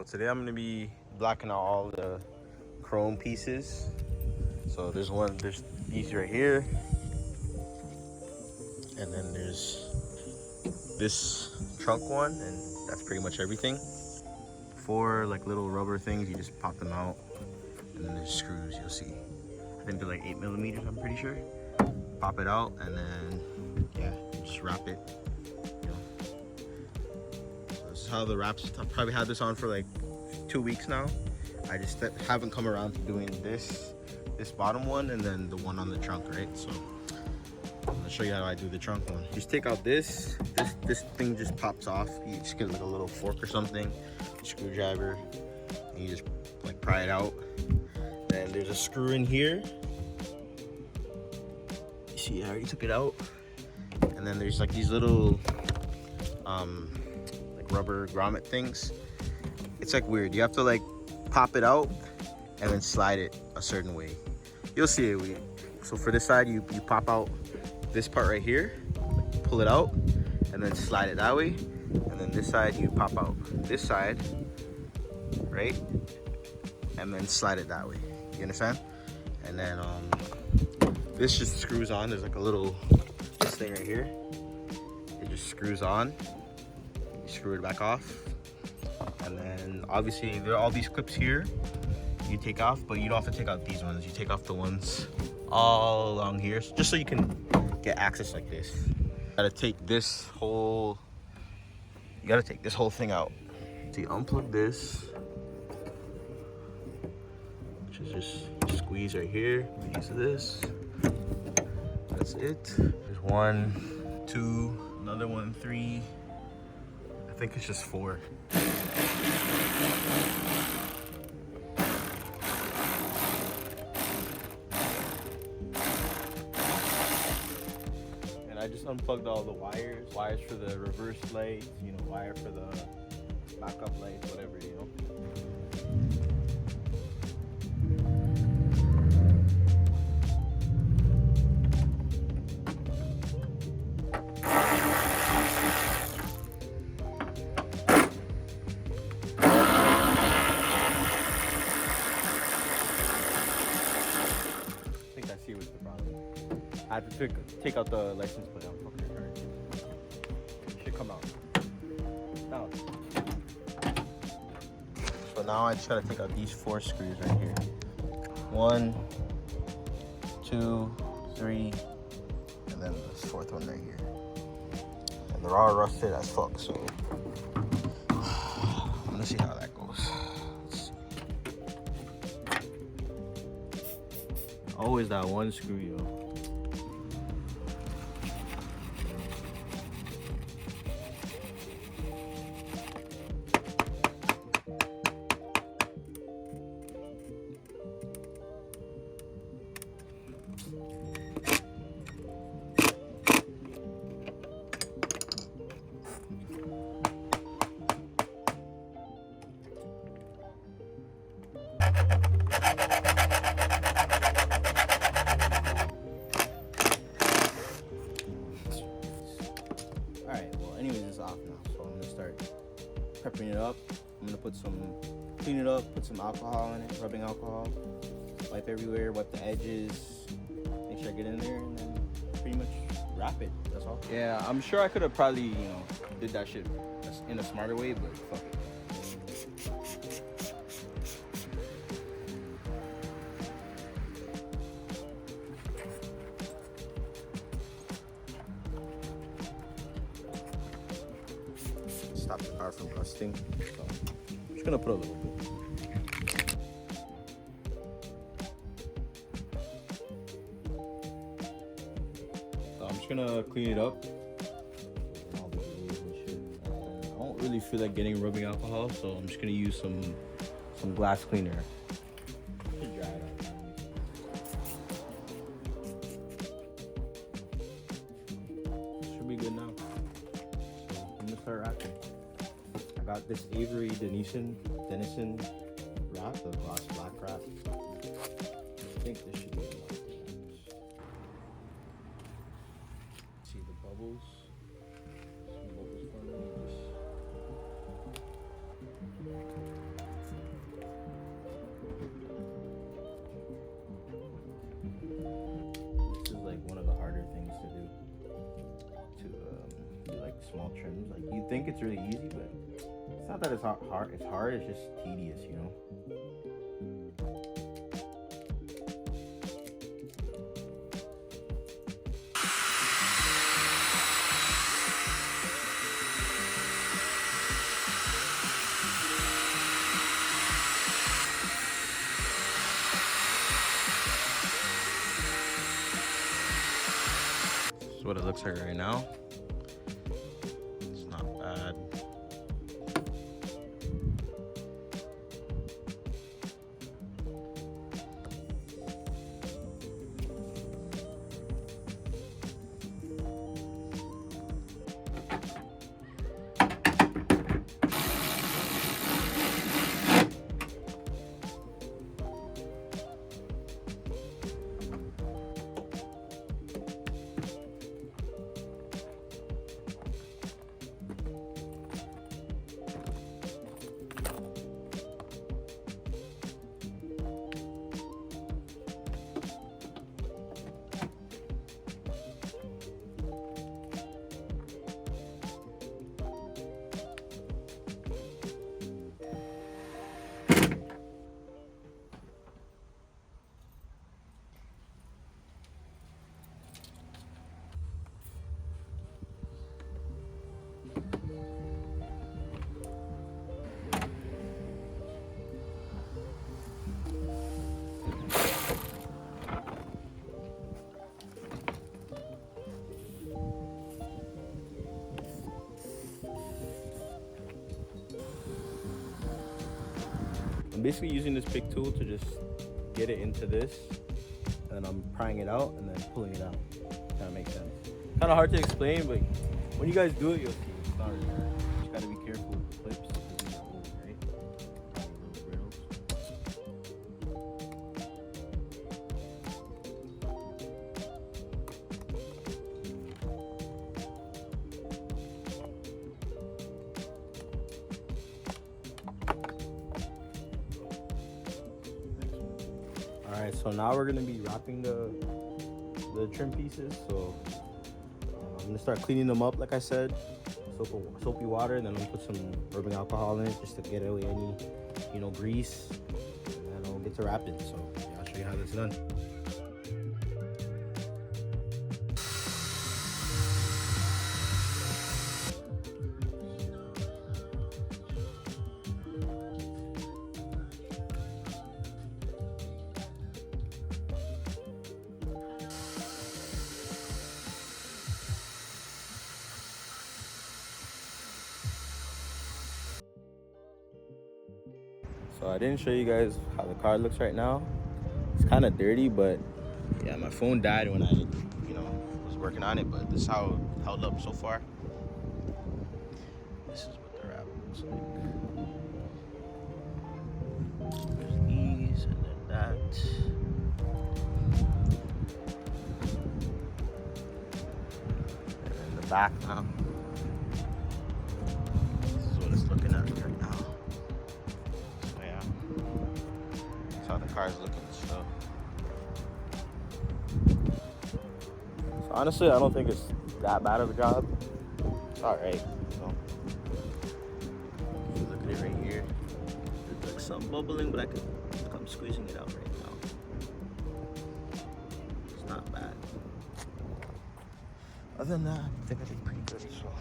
So today I'm gonna be blacking out all the chrome pieces. So there's these right here, and then there's this trunk one, and that's pretty much everything. 4 like little rubber things, you just pop them out, and then there's screws. You'll see. I think they're like 8mm. I'm pretty sure. Pop it out, and then yeah, just wrap it. So this is how the wraps. I've probably had this on for like 2 weeks now. I just haven't come around to doing this bottom one and then the one on the trunk, right? So I'm gonna show you how I do the trunk one. Just take out this thing just pops off. You just get like a little fork or something, screwdriver, and you just like pry it out. Then there's a screw in here. You see, I already took it out. And then there's like these little like rubber grommet things. It's like weird. You have to like pop it out and then slide it a certain way. You'll see it weird. So for this side, you pop out this part right here, pull it out, and then slide it that way. And then this side, you pop out this side, right? And then slide it that way. You understand? And then this just screws on. There's like a little this thing right here. It just screws on. You screw it back off. And then obviously there are all these clips here you take off, but you don't have to take out these ones. You take off the ones all along here, just so you can get access like this. You gotta take this whole thing out. So you unplug this, which is just squeeze right here, piece of this. That's it. There's 1, 2, another 1, 3. I think it's just 4. And I just unplugged all the wires for the reverse lights, you know, wire for the backup lights, whatever, you know. I see what's the problem. I have to take out the license plate on fucking car. It should come out. Now. So now I just gotta take out these 4 screws right here. 1, 2, 3, and then this 4th one right here. And they're all rusted as fuck, so I'm gonna see how that goes. Always that one screw, yo. Alright, well anyways, it's off now, so I'm gonna start prepping it up. I'm gonna clean it up, put some alcohol in it, rubbing alcohol, wipe everywhere, wipe the edges, make sure I get in there, and then pretty much wrap it, that's all. Yeah, I'm sure I could have probably, you know, did that shit in a smarter way, but fuck it. Stop the car from rusting. So I'm just gonna put a little bit. So I'm just gonna clean it up. All the glue and shit. I don't really feel like getting rubbing alcohol, so I'm just gonna use some glass cleaner. Should dry it out. Should be good now. So I'm gonna start wrapping. I got this Avery dennison wrap, the gloss black wrap. I think this should be enough. See the bubbles? Some bubbles forming. think it's really easy, but it's not that it's hard. It's hard. It's just tedious, you know. This is what it looks like right now. It's not bad. I'm basically using this pick tool to just get it into this, and then I'm prying it out and then pulling it out. If that makes sense. Kind of hard to explain, but when you guys do it, you'll see it's not really hard. You just gotta be careful with the clips because these are old, right? Little brittles. Alright, so now we're gonna be wrapping the trim pieces. So I'm gonna start cleaning them up, like I said, soapy water, and then I'm gonna put some rubbing alcohol in it just to get away any, grease, and then I'll get to wrapping. So yeah, I'll show you how that's done. So I didn't show you guys how the car looks right now. It's kind of dirty, but yeah, my phone died when I, was working on it, but this is how it held up so far. This is what the wrap looks like. There's these and then that. And then the back now. This is what it's looking at right now. How the car's looking. So honestly, I don't think it's that bad of a job. It's all right. So if you look at it right here, there's like some bubbling, but I'm squeezing it out right now. It's not bad. Other than that, I think I did pretty good. So